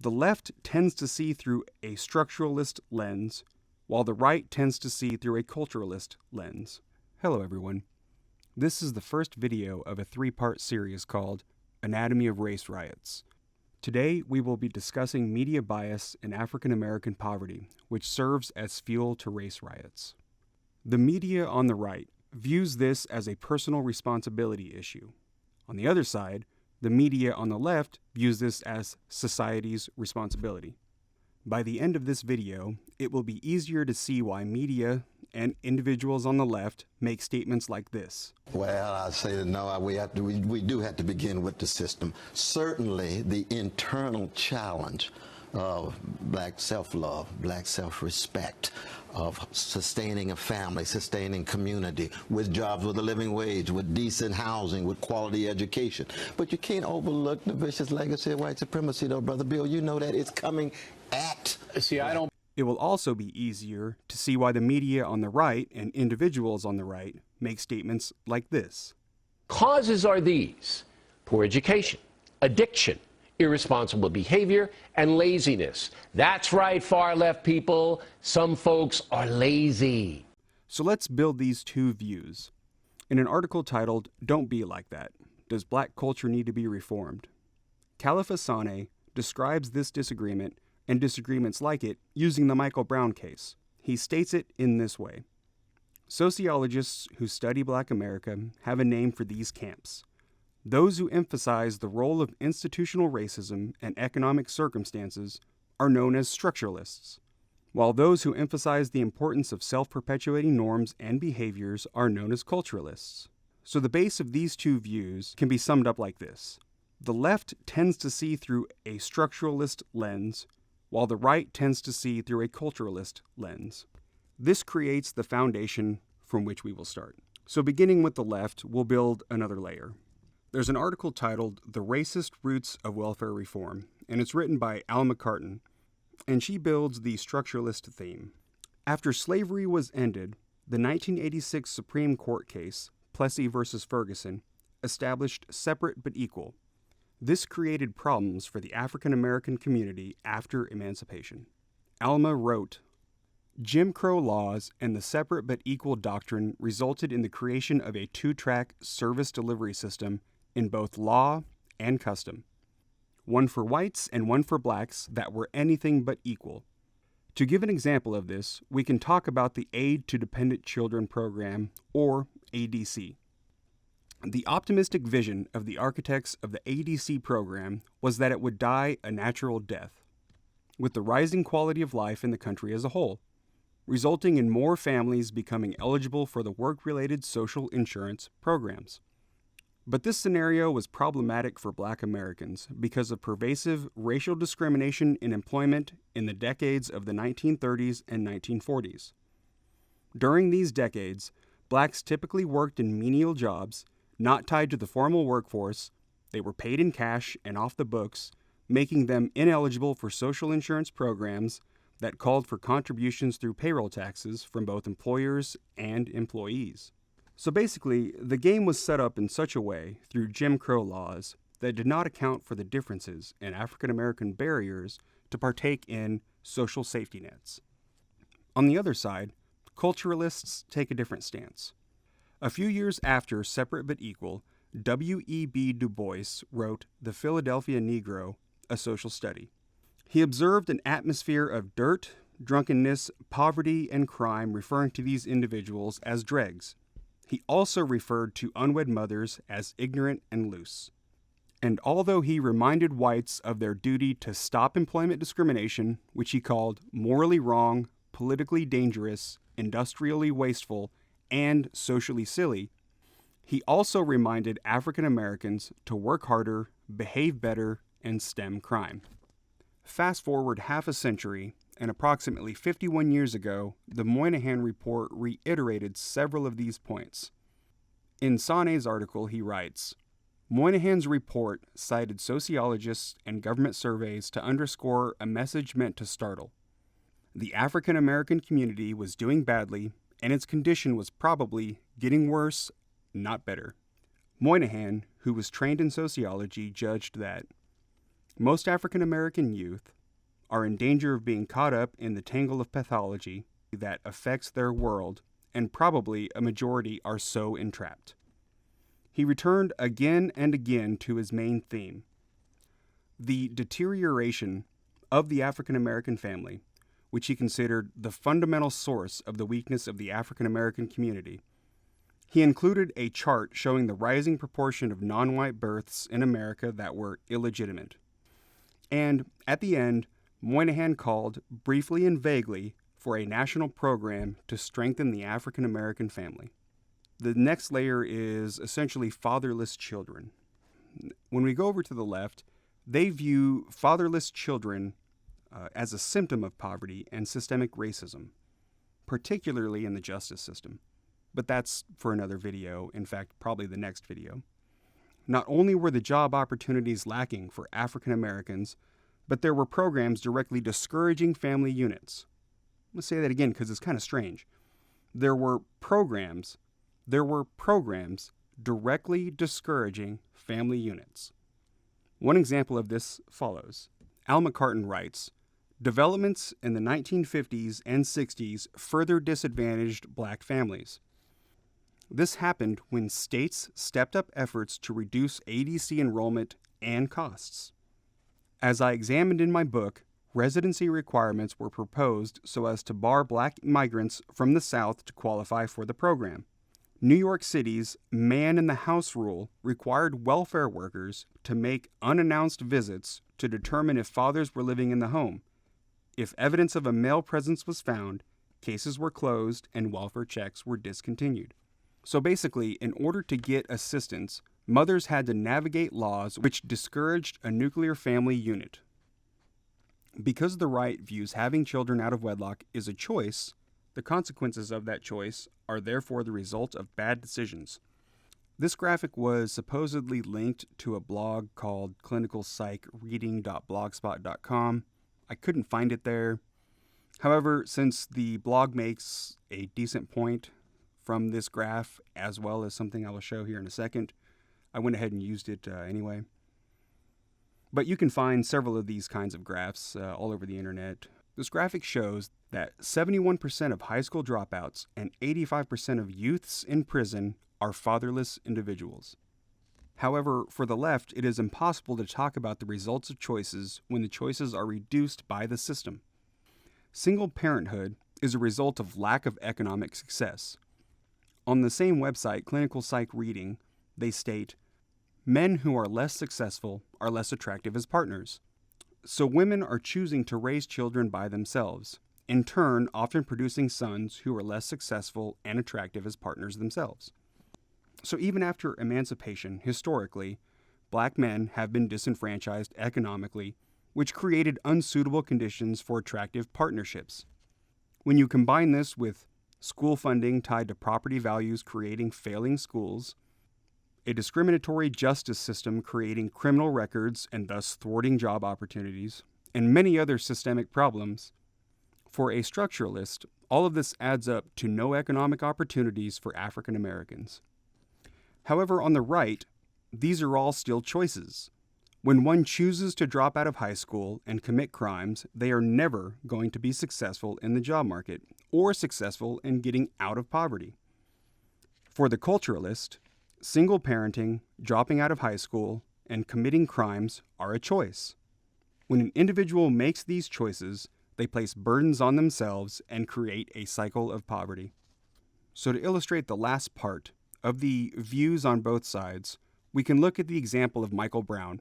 The left tends to see through a structuralist lens, while the right tends to see through a culturalist lens. Hello everyone. This is the first video of a three-part series called Anatomy of Race Riots. Today we will be discussing media bias in African American poverty, which serves as fuel to race riots. The media on the right views this as a personal responsibility issue. On the other side, the media on the left views this as society's responsibility. By the end of this video, it will be easier to see why media and individuals on the left make statements like this. Well, I say that no, we do have to begin with the system. Certainly the internal challenge of black self-love, black self-respect, of sustaining a family, sustaining community, with jobs, with a living wage, with decent housing, with quality education. But you can't overlook the vicious legacy of white supremacy, though, Brother Bill. You know that it's coming at. See, I don't. It will also be easier to see why the media on the right and individuals on the right make statements like this. Causes are these: poor education, addiction, irresponsible behavior, and laziness. That's right, far left people. Some folks are lazy. So let's build these two views. In an article titled, "Don't Be Like That, Does Black Culture Need to Be Reformed?" Kalefa Sanneh describes this disagreement and disagreements like it using the Michael Brown case. He states it in this way. Sociologists who study Black America have a name for these camps. Those who emphasize the role of institutional racism and economic circumstances are known as structuralists, while those who emphasize the importance of self-perpetuating norms and behaviors are known as culturalists. So the base of these two views can be summed up like this. The left tends to see through a structuralist lens, while the right tends to see through a culturalist lens. This creates the foundation from which we will start. So beginning with the left, we'll build another layer. There's an article titled The Racist Roots of Welfare Reform, and it's written by Alma Carten, and she builds the structuralist theme. After slavery was ended, the 1986 Supreme Court case, Plessy versus Ferguson, established separate but equal. This created problems for the African American community after emancipation. Alma wrote, Jim Crow laws and the separate but equal doctrine resulted in the creation of a two-track service delivery system in both law and custom, one for whites and one for blacks that were anything but equal. To give an example of this, we can talk about the Aid to Dependent Children program, or ADC. The optimistic vision of the architects of the ADC program was that it would die a natural death, with the rising quality of life in the country as a whole, resulting in more families becoming eligible for the work-related social insurance programs. But this scenario was problematic for Black Americans because of pervasive racial discrimination in employment in the decades of the 1930s and 1940s. During these decades, Blacks typically worked in menial jobs, not tied to the formal workforce. They were paid in cash and off the books, making them ineligible for social insurance programs that called for contributions through payroll taxes from both employers and employees. So basically, the game was set up in such a way through Jim Crow laws that did not account for the differences in African American barriers to partake in social safety nets. On the other side, culturalists take a different stance. A few years after Separate but Equal, W.E.B. Du Bois wrote The Philadelphia Negro, a Social Study. He observed an atmosphere of dirt, drunkenness, poverty, and crime, referring to these individuals as dregs. He also referred to unwed mothers as ignorant and loose. And although he reminded whites of their duty to stop employment discrimination, which he called morally wrong, politically dangerous, industrially wasteful, and socially silly, he also reminded African Americans to work harder, behave better, and stem crime. Fast forward half a century, and approximately 51 years ago, the Moynihan Report reiterated several of these points. In Sanneh's article, he writes, Moynihan's report cited sociologists and government surveys to underscore a message meant to startle. The African American community was doing badly, and its condition was probably getting worse, not better. Moynihan, who was trained in sociology, judged that Most African American youth are in danger of being caught up in the tangle of pathology that affects their world, and probably a majority are so entrapped. He returned again and again to his main theme, the deterioration of the African American family, which he considered the fundamental source of the weakness of the African American community. He included a chart showing the rising proportion of non-white births in America that were illegitimate. And at the end, Moynihan called, briefly and vaguely, for a national program to strengthen the African American family. The next layer is essentially fatherless children. When we go over to the left, they view fatherless children as a symptom of poverty and systemic racism, particularly in the justice system. But that's for another video, in fact, probably the next video. Not only were the job opportunities lacking for African Americans, but there were programs directly discouraging family units. Let's say that again because it's kind of strange. There were programs directly discouraging family units. One example of this follows. Alma Carten writes, "Developments in the 1950s and 60s further disadvantaged black families. This happened when states stepped up efforts to reduce ADC enrollment and costs. As I examined in my book, residency requirements were proposed so as to bar black migrants from the South to qualify for the program. New York City's man-in-the-house rule required welfare workers to make unannounced visits to determine if fathers were living in the home. If evidence of a male presence was found, cases were closed and welfare checks were discontinued." So basically, in order to get assistance, mothers had to navigate laws which discouraged a nuclear family unit. Because the right views having children out of wedlock is a choice, the consequences of that choice are therefore the result of bad decisions. This graphic was supposedly linked to a blog called clinicalpsychreading.blogspot.com. I couldn't find it there. However, since the blog makes a decent point from this graph, as well as something I will show here in a second, I went ahead and used it anyway. But you can find several of these kinds of graphs all over the internet. This graphic shows that 71% of high school dropouts and 85% of youths in prison are fatherless individuals. However, for the left, it is impossible to talk about the results of choices when the choices are reduced by the system. Single parenthood is a result of lack of economic success. On the same website, Clinical Psych Reading, they state, "Men who are less successful are less attractive as partners. So women are choosing to raise children by themselves, in turn often producing sons who are less successful and attractive as partners themselves." So even after emancipation, historically, black men have been disenfranchised economically, which created unsuitable conditions for attractive partnerships. When you combine this with school funding tied to property values creating failing schools, a discriminatory justice system creating criminal records and thus thwarting job opportunities, and many other systemic problems, for a structuralist, all of this adds up to no economic opportunities for African Americans. However, on the right, these are all still choices. When one chooses to drop out of high school and commit crimes, they are never going to be successful in the job market or successful in getting out of poverty. For the culturalist, single parenting, dropping out of high school, and committing crimes are a choice. When an individual makes these choices, they place burdens on themselves and create a cycle of poverty. So to illustrate the last part of the views on both sides, we can look at the example of Michael Brown.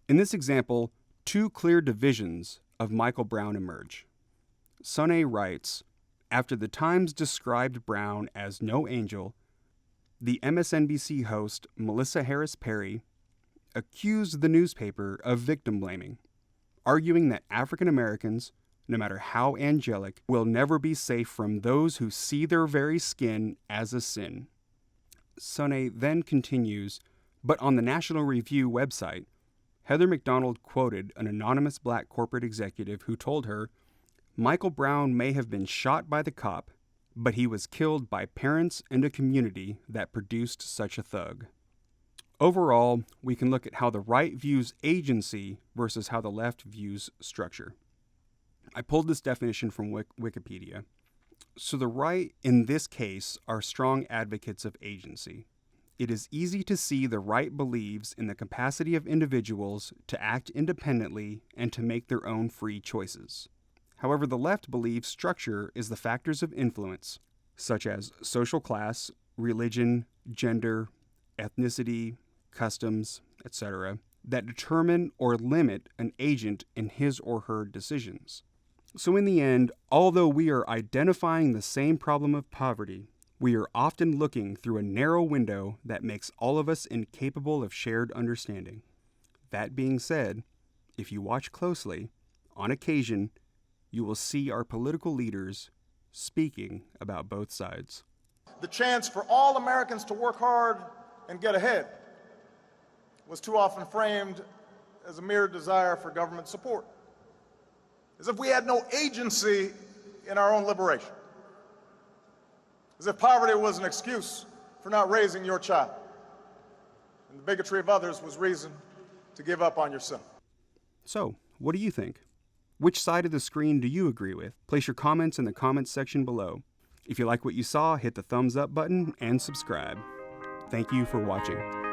In this example, two clear divisions of Michael Brown emerge. Sanneh writes, "After the Times described Brown as no angel, the MSNBC host Melissa Harris Perry accused the newspaper of victim blaming, arguing that African Americans, no matter how angelic, will never be safe from those who see their very skin as a sin." Sanneh then continues, but on the National Review website, Heather McDonald quoted an anonymous black corporate executive who told her, "Michael Brown may have been shot by the cop, but he was killed by parents and a community that produced such a thug." Overall, we can look at how the right views agency versus how the left views structure. I pulled this definition from Wikipedia. So the right, in this case, are strong advocates of agency. It is easy to see the right believes in the capacity of individuals to act independently and to make their own free choices. However, the left believes structure is the factors of influence, such as social class, religion, gender, ethnicity, customs, etc., that determine or limit an agent in his or her decisions. So in the end, although we are identifying the same problem of poverty, we are often looking through a narrow window that makes all of us incapable of shared understanding. That being said, if you watch closely, on occasion, you will see our political leaders speaking about both sides. The chance for all Americans to work hard and get ahead was too often framed as a mere desire for government support, as if we had no agency in our own liberation, as if poverty was an excuse for not raising your child, and the bigotry of others was reason to give up on yourself. So, what do you think? Which side of the screen do you agree with? Place your comments in the comments section below. If you like what you saw, hit the thumbs up button and subscribe. Thank you for watching.